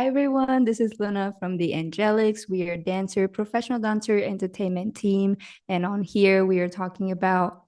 Hi everyone, this is Luna from the Ang3lics. We are professional dancer entertainment team. And on here, we are talking about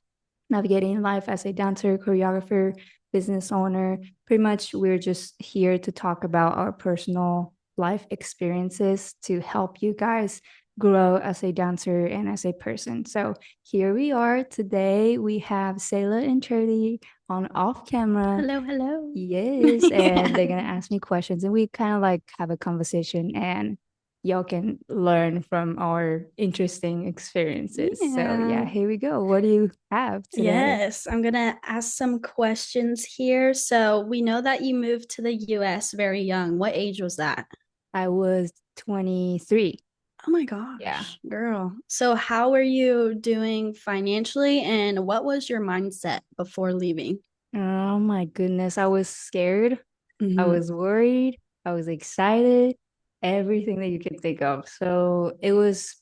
navigating life as a dancer, choreographer, business owner. Pretty much, we're just here to talk about our personal life experiences to help you guys grow as a dancer and as a person. So here we are today. We have Sayla and Charlie on off camera. Hello, hello. Yes, and they're gonna ask me questions, and we kind of like have a conversation, and y'all can learn from our interesting experiences. So yeah, Yeah. here we go. What do you have today? Yes, I'm gonna ask some questions here. So we know that you moved to the US very young. What age was that? I was 23. Oh my Yeah. gosh, girl. So how were you doing financially and what was your mindset before leaving? Oh my goodness, I was scared. I Hmm. was worried. I was excited. Everything that you could think of. So it was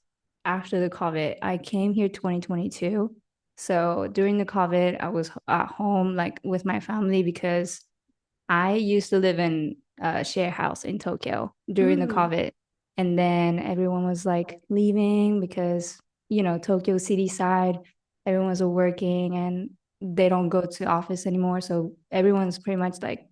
after the COVID. I came here 2022. So during the COVID, I was at home like with my family because I used to live in a share house in Tokyo during the Mm. COVID. And then everyone was like leaving because, Tokyo city side, everyone was working and they don't go to office anymore. So everyone's pretty much like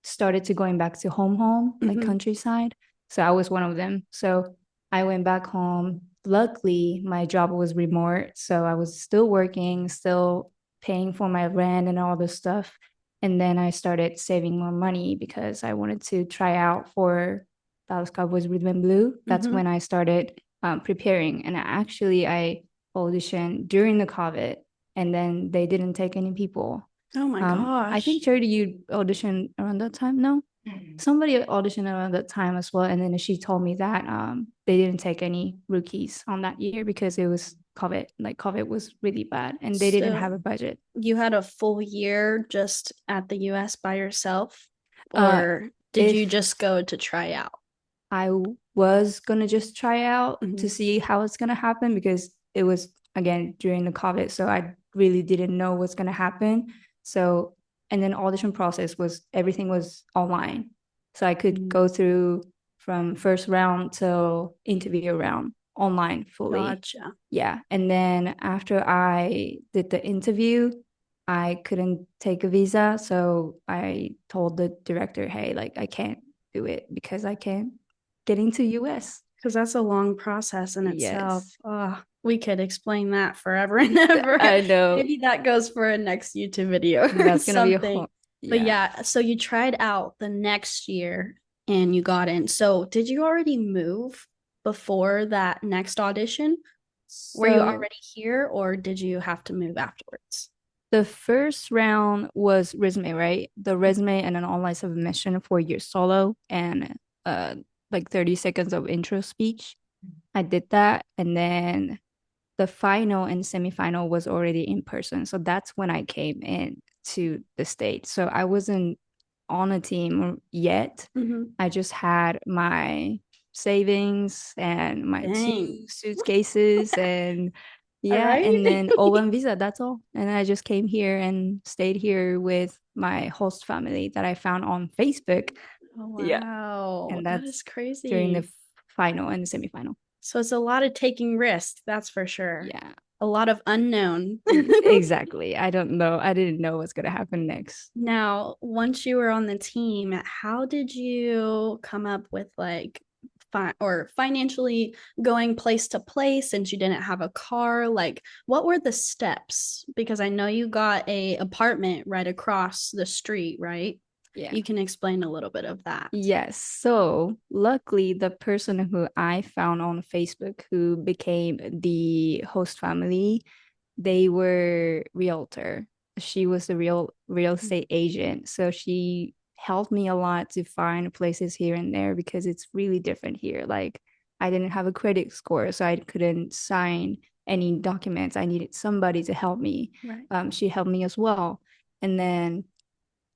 started to going back to home, like Hmm. countryside. So I was one of them. So I went back home. Luckily, my job was remote. So I was still working, still paying for my rent and all this stuff. And then I started saving more money because I wanted to try out for Dallas Cowboys Rhythm and Blue. That's Hmm. when I started preparing. And I auditioned during the COVID, and then they didn't take any people. Oh my I think gosh. Charity, you auditioned around that time. No, somebody auditioned around that time as well, and then she told me that they didn't take any rookies on that year because it was COVID. Like COVID was really bad, and they didn't So have a budget. you had a full year just at the US by yourself, Uh, or did you if just go to try out? I was gonna just try out to Mhm. see how it's gonna happen because it was again during the COVID, so I really didn't know what's gonna happen. So, and then audition process was everything was online, so I could Mm. go through from first round till interview round online fully. Gotcha. Yeah, and then after I did the interview, I couldn't take a visa, so I told the director, "Hey, like I can't do it because I can't getting to US." Because that's a long process in itself. Yes. Oh, we could explain that forever and ever. I know. Maybe that goes for a next YouTube video or That's gonna be a something. whole, But yeah. yeah, so you tried out the next year and you got in. So did you already move before that next audition? Were you So already here or did you have to move afterwards? the first round was resume, right? The resume and an online submission for your solo and uh like 30 seconds of intro speech. I did that, and then the final and semifinal was already in person. So that's when I came in to the States. So I wasn't on a team yet. Mm-hmm. I just had my savings and my Dang. two suitcases and All yeah, right. and then O1 visa, that's all. And I just came here and stayed here with my host family that I found on Facebook. Oh, Yeah. wow. And That that's is during the crazy. final and the semifinal. So it's a lot of taking risks, that's for sure. Yeah. A lot of unknown. Exactly. I don't know. I didn't know what's gonna happen next. Now, once you were on the team, how did you come up with like or financially going place to place since you didn't have a car? Like, what were the steps? Because I know you got a apartment right across the street, right? Yeah. You can explain a little bit of that. Yes. So luckily, the person who I found on Facebook who became the host family, they were realtor. She was a real estate agent. So she helped me a lot to find places here and there because it's really different here. Like I didn't have a credit score, so I couldn't sign any documents. I needed somebody to help me. Right. She helped me as well. And then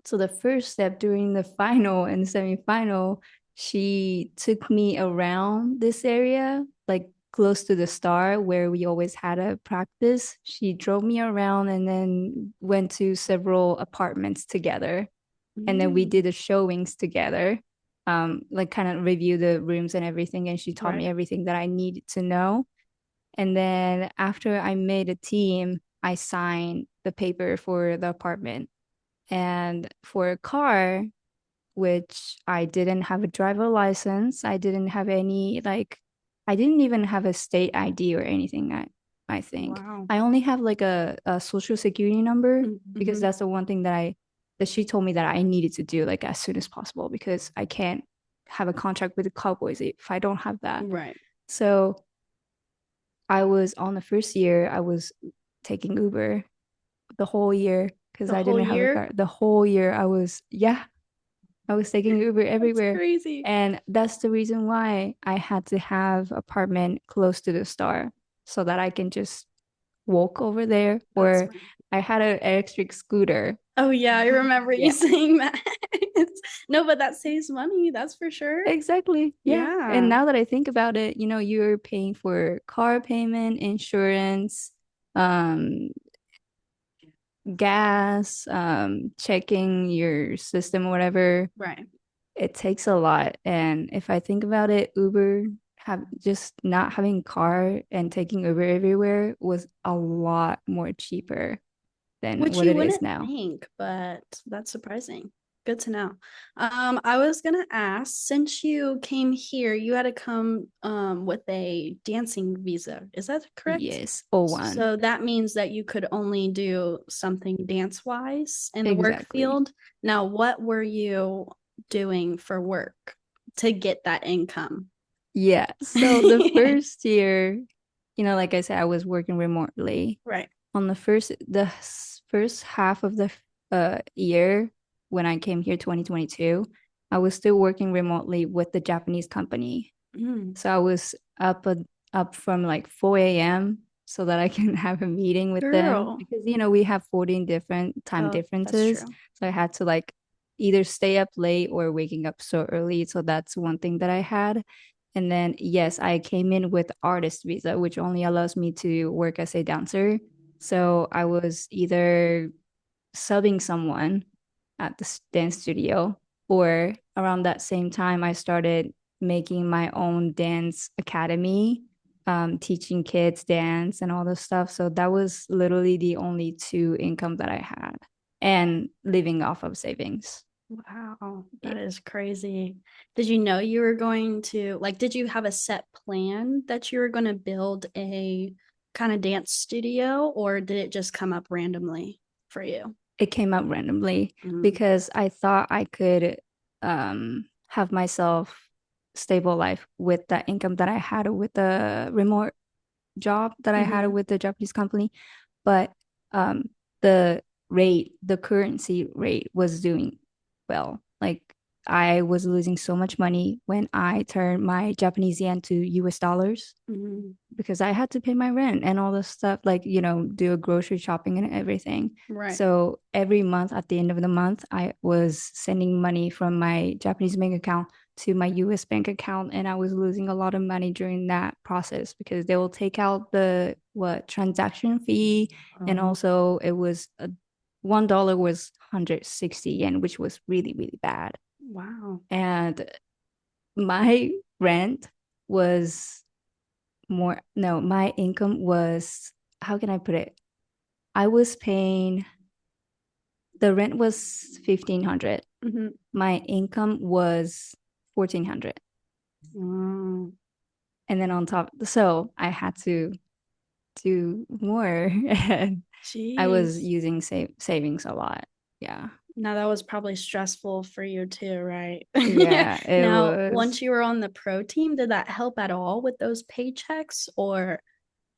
so the first step during the final and semifinal, she took me around this area, like close to the star where we always had a practice. She drove me around and then went to several apartments together. And then we Mm. did the showings together. like kind of review the rooms and everything, and she taught me Right. everything that I needed to know. And then after I made a team, I signed the paper for the apartment. And for a car, which I didn't have a driver license, I didn't have any like I didn't even have a state ID or anything, I think. Wow. I only have like a social security number because Mm-hmm. that's the one thing that she told me that I needed to do like as soon as possible because I can't have a contract with the Cowboys if I don't have that. Right. So I was on the first year, I was taking Uber the whole year because The I whole didn't have a year? car. The whole year I was taking Uber That's everywhere. crazy. And that's the reason why I had to have apartment close to the star so that I can just walk over there. That's Or right. I had an electric scooter. Oh yeah, I remember you Yeah, saying that. No, but that saves money, that's for sure. exactly. Yeah. And Yeah. now that I think about it, you're paying for car payment, insurance, um, gas, checking your system or whatever. Right. It takes a lot. And if I think about it, Uber have just not having car and taking Uber everywhere was a lot more cheaper than Which what you it is wouldn't now. think, but that's surprising. Good to know. I was gonna ask, since you came here, you had to come with a dancing visa. Is that correct? Yes, O1. So that means that you could only do something dance wise in the work Exactly. field. Now, what were you doing for work to get that income? Yeah. So the first year, like I said, I was working remotely. Right. On the first half of the year when I came here 2022, I was still working remotely with the Japanese company. Mm. So I was up from like 4 a.m. so that I can have a meeting with them Girl. because we have 14 different time Oh, that's differences. true. So I had to like either stay up late or waking up so early. So that's one thing that I had. And then yes, I came in with artist visa, which only allows me to work as a dancer. So I was either subbing someone at the dance studio, or around that same time, I started making my own dance academy, teaching kids dance and all this stuff. So that was literally the only two income that I had and living off of savings. Wow, Yeah. that is crazy. Did you know you were going to, like, did you have a set plan that you were going to build a kind of dance studio, or did it just come up randomly for you? It came up randomly Mm. because I thought I could have myself stable life with that income that I had with the remote job that I had Mm-hmm. with the Japanese company, but um, the the currency rate was doing well. Like I was losing so much money when I turned my Japanese yen to US dollars Mm-hmm. because I had to pay my rent and all this stuff, like, do a grocery shopping and everything. Right. So every month at the end of the month, I was sending money from my Japanese bank account to my US bank account. And I was losing a lot of money during that process because they will take out the transaction fee. And Oh, also it was $1 was 160 yen, which was really, really bad. wow. And my rent was more no my income was, how can I put it, I was paying, the rent was 1,500, Mm-hmm. my income was 1,400, Mm. and then on top, so I had to do more and I was Jeez. using savings a lot. Yeah. Now that was probably stressful for you too, right? Yeah, it Now, was once you were on the pro team, did that help at all with those paychecks or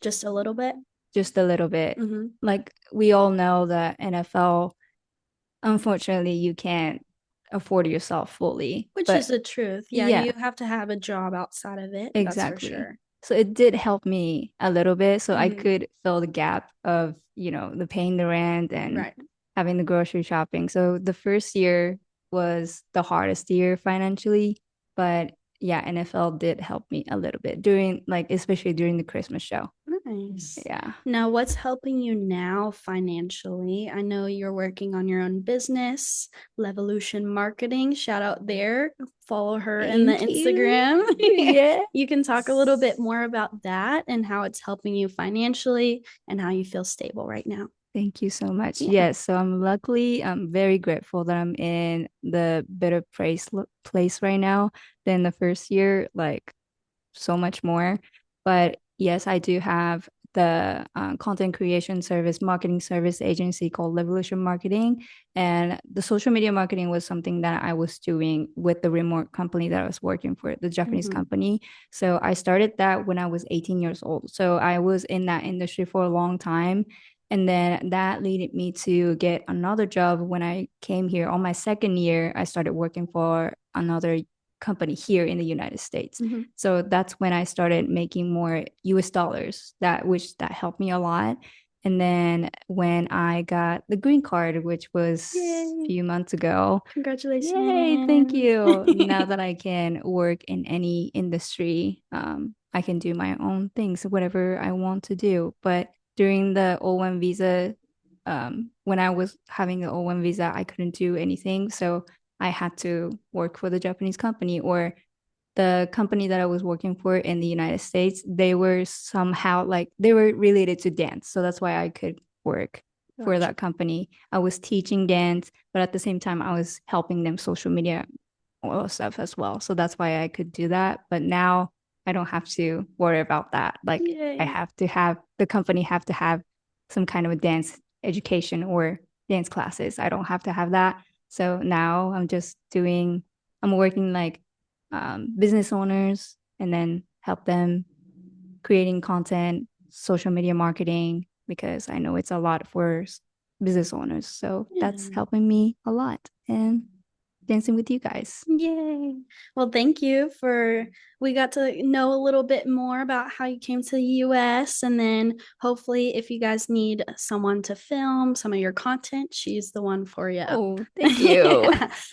just a little bit? just a little bit. Mm-hmm. Like we all know that NFL, unfortunately, you can't afford yourself fully, Which is but the truth. Yeah, yeah. you have to have a job outside of it. That's for Exactly. sure. So it did help me a little bit. So I Mm-hmm. could fill the gap of, the paying the rent and Right. having the grocery shopping. So the first year was the hardest year financially. But yeah, NFL did help me a little bit during, like, especially during the Christmas show. Nice. Yeah. Now, what's helping you now financially? I know you're working on your own business, Levolution Marketing. Shout out there. Follow her in the Thank you. Instagram. Yeah. You can talk a little bit more about that and how it's helping you financially and how you feel stable right now. Thank you so much. Yeah. Yes, so I'm very grateful that I'm in the better place right now than the first year, like so much more. But yes, I do have the content creation service, marketing service agency called Revolution Marketing. And the social media marketing was something that I was doing with the remote company that I was working for, the Japanese Mhm. company. So I started that when I was 18 years old. So I was in that industry for a long time. And then that led me to get another job when I came here. On my second year, I started working for another company here in the United States. Mhm. So that's when I started making more US dollars, that helped me a lot. And then when I got the green card, which was a Yay. few months ago, yay, thank Congratulations. you. Now that I can work in any industry, I can do my own things, whatever I want to do. But during the O1 visa, when I was having the O1 visa, I couldn't do anything. So I had to work for the Japanese company, or the company that I was working for in the United States. They were somehow like they were related to dance. So that's why I could work for Gotcha. that company. I was teaching dance, but at the same time, I was helping them social media all stuff as well. So that's why I could do that. But now I don't have to worry about that. Like I Yay. have to have the company have to have some kind of a dance education or dance classes. I don't have to have that. So now I'm working like business owners and then help them creating content, social media marketing, because I know it's a lot for business owners. So that's Yeah. helping me a lot. And dancing with you guys. Yay. Well, thank you for we got to know a little bit more about how you came to the US. And then hopefully if you guys need someone to film some of your content, she's the one for you. Oh, thank you.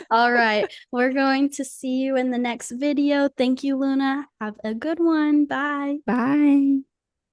All right. We're going to see you in the next video. Thank you, Luna. Have a good one. Bye. Bye.